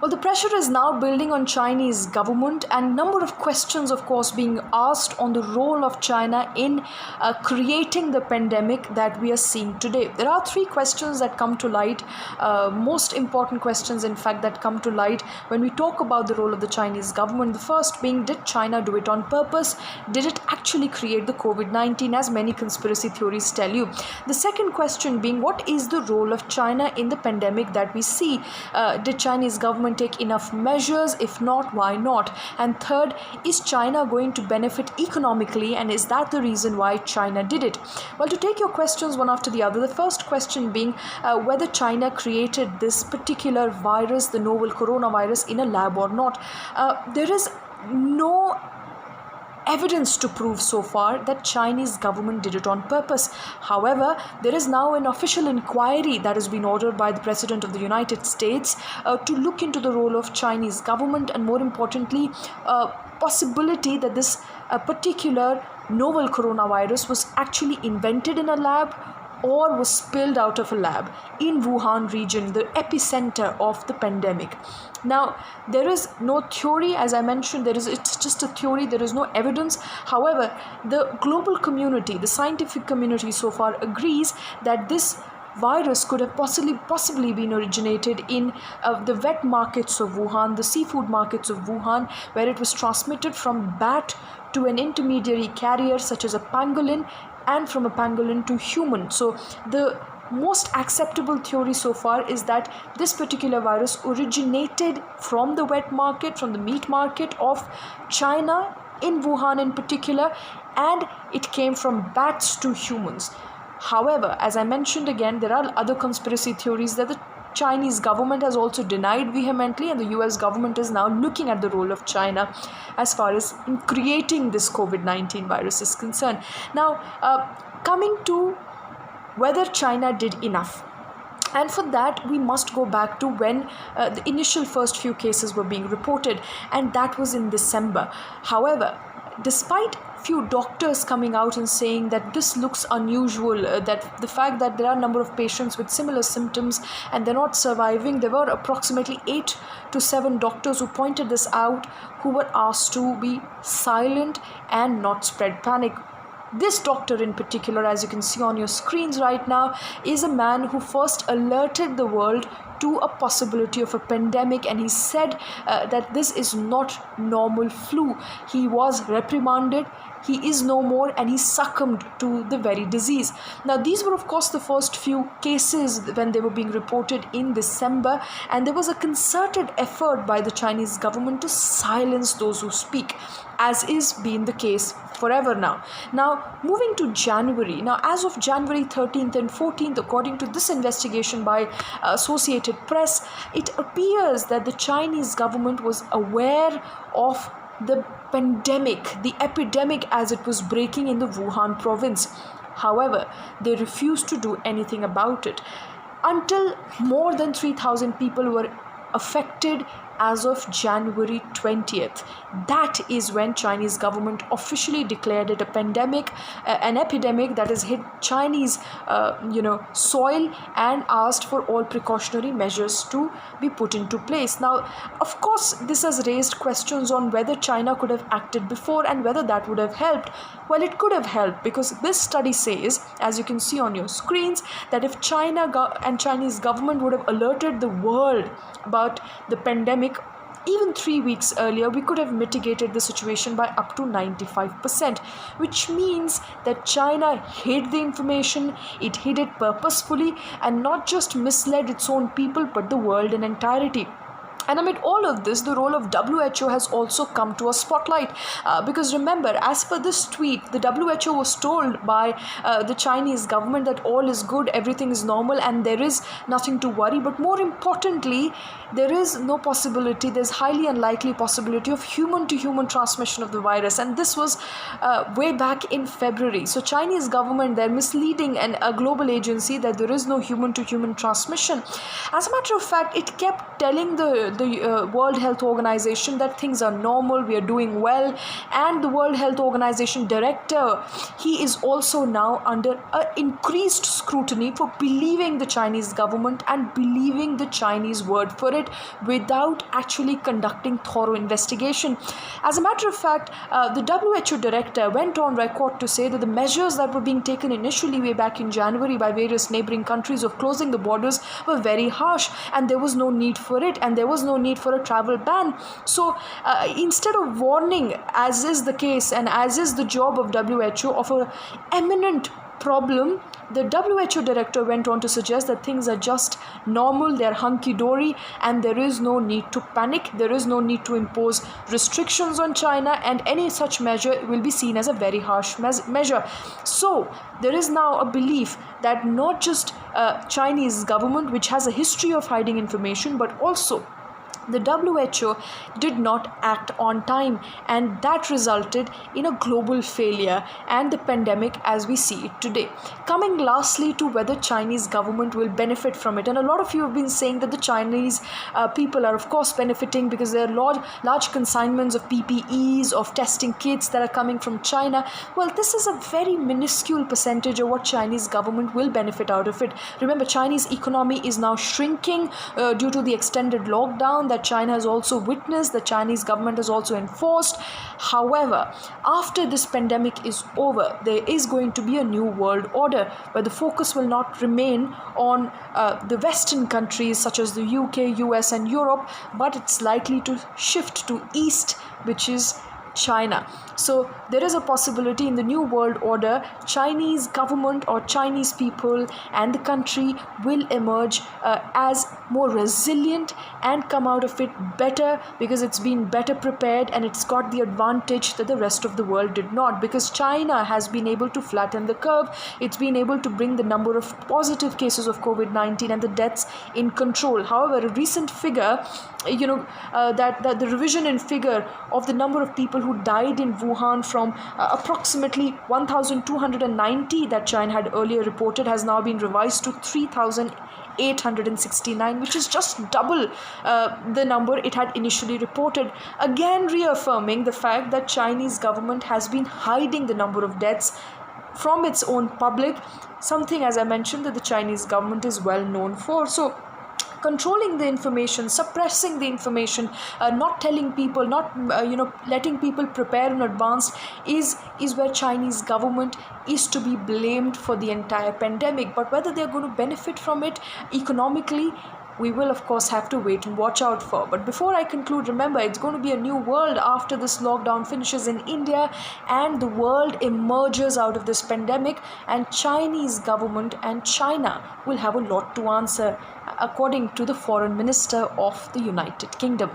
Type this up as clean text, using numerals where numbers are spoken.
Well, the pressure is now building on Chinese government, and number of questions, of course, being asked on the role of China in creating the pandemic that we are seeing today. There are three questions that come to light, most important questions, in fact, that come to light when we talk about the role of the Chinese government. The first being, did China do it on purpose? Did it actually create the COVID-19, as many conspiracy theories tell you? The second question being, what is the role of China in the pandemic that we see? Did Chinese government take enough measures? If not, why not? And third, is China going to benefit economically, and is that the reason why China did it? Well, to take your questions one after the other, the first question being whether China created this particular virus, the novel coronavirus, in a lab or not. There is no evidence to prove so far that Chinese government did it on purpose. However, there is now an official inquiry that has been ordered by the President of the United States to look into the role of Chinese government, and more importantly, possibility that this particular novel coronavirus was actually invented in a lab or was spilled out of a lab in Wuhan region, the epicenter of the pandemic. Now, there is no theory, as I mentioned, it's just a theory, there is no evidence. However, the global community, the scientific community so far agrees that this virus could have possibly been originated in the wet markets of Wuhan, the seafood markets of Wuhan, where it was transmitted from bat to an intermediary carrier such as a pangolin, and from a pangolin to human. So the most acceptable theory so far is that this particular virus originated from the wet market, from the meat market of China, in Wuhan in particular, and it came from bats to humans. However, as I mentioned again, there are other conspiracy theories that the Chinese government has also denied vehemently, and the US government is now looking at the role of China as far as in creating this COVID-19 virus is concerned. Now, coming to whether China did enough. And for that, we must go back to when the initial first few cases were being reported, and that was in December. However, despite few doctors coming out and saying that this looks unusual, that the fact that there are a number of patients with similar symptoms and they're not surviving, there were approximately 8 to 7 doctors who pointed this out, who were asked to be silent and not spread panic. This doctor in particular, as you can see on your screens right now, is a man who first alerted the world to a possibility of a pandemic, and he said that this is not normal flu. He was reprimanded. He is no more, and he succumbed to the very disease. Now, these were, of course, the first few cases when they were being reported in December, and there was a concerted effort by the Chinese government to silence those who speak, as is being the case forever now. Now, moving to January. Now, as of January 13th and 14th, according to this investigation by Associated Press, it appears that the Chinese government was aware of the pandemic, the epidemic as it was breaking in the Wuhan province. However, they refused to do anything about it until more than 3,000 people were affected as of January 20th. That is when Chinese government officially declared it a pandemic, an epidemic that has hit Chinese soil, and asked for all precautionary measures to be put into place. Now, of course, this has raised questions on whether China could have acted before and whether that would have helped. Well, it could have helped, because this study says, as you can see on your screens, that if China and Chinese government would have alerted the world about the pandemic even 3 weeks earlier, we could have mitigated the situation by up to 95%, which means that China hid the information, it hid it purposefully, and not just misled its own people, but the world in entirety. And amid all of this, the role of WHO has also come to a spotlight, because remember, as per this tweet, the WHO was told by the Chinese government that all is good, everything is normal, and there is nothing to worry. But more importantly, there is no possibility, there's highly unlikely possibility of human-to-human transmission of the virus. And this was way back in February. So Chinese government, they're misleading a global agency that there is no human-to-human transmission. As a matter of fact, it kept telling the the World Health Organization that things are normal, we are doing well. And the World Health Organization director, he is also now under increased scrutiny for believing the Chinese government and believing the Chinese word for it without actually conducting thorough investigation. As a matter of fact, the WHO director went on record to say that the measures that were being taken initially way back in January by various neighboring countries of closing the borders were very harsh, and there was no need for it, and there was no need for a travel ban. So instead of warning, as is the case and as is the job of WHO, of an eminent problem, the WHO director went on to suggest that things are just normal, they're hunky-dory, and there is no need to panic, there is no need to impose restrictions on China, and any such measure will be seen as a very harsh measure. So there is now a belief that not just Chinese government, which has a history of hiding information, but also the WHO did not act on time, and that resulted in a global failure and the pandemic as we see it today. Coming lastly to whether Chinese government will benefit from it, and a lot of you have been saying that the Chinese people are of course benefiting because there are large consignments of PPEs, of testing kits that are coming from China. Well, this is a very minuscule percentage of what Chinese government will benefit out of it. Remember, Chinese economy is now shrinking due to the extended lockdown that China has also witnessed, the Chinese government has also enforced. However, after this pandemic is over, there is going to be a new world order where the focus will not remain on the Western countries such as the UK, US and Europe, but it's likely to shift to East, which is China. So there is a possibility in the new world order, Chinese government or Chinese people and the country will emerge as more resilient and come out of it better, because it's been better prepared and it's got the advantage that the rest of the world did not, because China has been able to flatten the curve. It's been able to bring the number of positive cases of COVID-19 and the deaths in control. However, a recent figure, that the revision in figure of the number of people who died in Wuhan from approximately 1,290 that China had earlier reported has now been revised to 3,869, which is just double the number it had initially reported, again reaffirming the fact that Chinese government has been hiding the number of deaths from its own public, something, as I mentioned, that the Chinese government is well known for. So controlling the information, suppressing the information, not telling people, not letting people prepare in advance is where Chinese government is to be blamed for the entire pandemic. But whether they're going to benefit from it economically, we will of course have to wait and watch out for. But before I conclude, remember, it's going to be a new world after this lockdown finishes in India and the world emerges out of this pandemic, and Chinese government and China will have a lot to answer, according to the foreign minister of the United Kingdom.